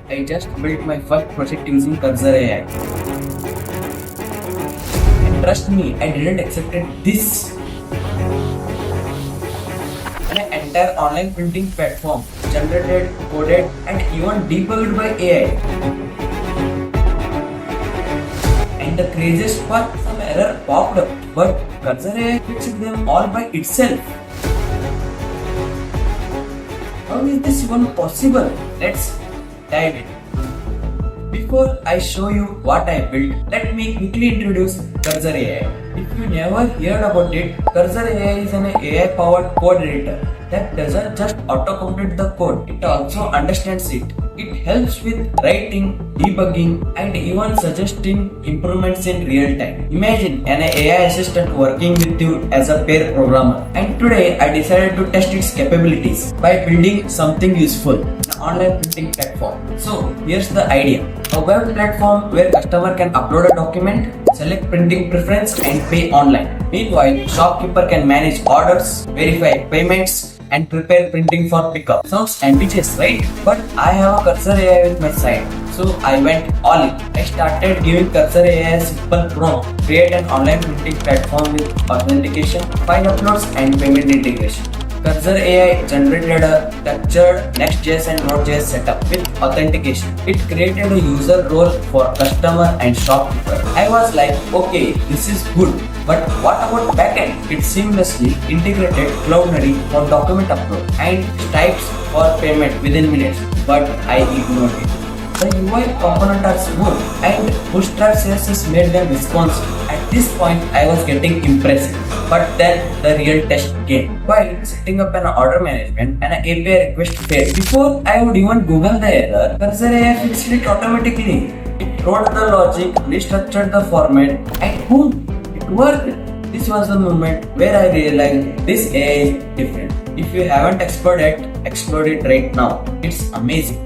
I just built my first project using Cursor AI. And trust me, I didn't accept this. An entire online printing platform, generated, coded, and even debugged by AI. And the craziest part, some error popped up, but Cursor AI fixed them all by itself. How is this even possible? Let's dive in. Before I show you what I built, let me quickly introduce Cursor AI. If you never heard about it, Cursor AI is an AI-powered code editor that doesn't just auto-complete the code, it also understands it. It helps with writing, debugging, and even suggesting improvements in real time. Imagine an AI assistant working with you as a pair programmer. And today I decided to test its capabilities by building something useful, an online printing platform. So here's the idea. A web platform where customer can upload a document, select printing preference and pay online. Meanwhile, shopkeeper can manage orders, verify payments, and prepare printing for pickup. Sounds ambitious, right? But I have a Cursor AI with my side, so I went all in. I started giving Cursor AI a simple prompt: create an online printing platform with authentication, file uploads, and payment integration. Cursor AI generated a structured Next.js and Node.js setup with authentication. It created a user role for customer and shopkeeper. I was like, okay, this is good. But what about backend? It seamlessly integrated Cloudinary for document upload and Stripes for payment within minutes. But I ignored it. The UI components are smooth and Bootstrap CSS made them responsive. At this point, I was getting impressed. But then the real test came. While setting up an order management, an API request failed. Before I would even Google the error, Cursor AI fixed it automatically. It wrote the logic, restructured the format, and boom, it worked. This was the moment where I realized this AI is different. If you haven't explored it right now. It's amazing.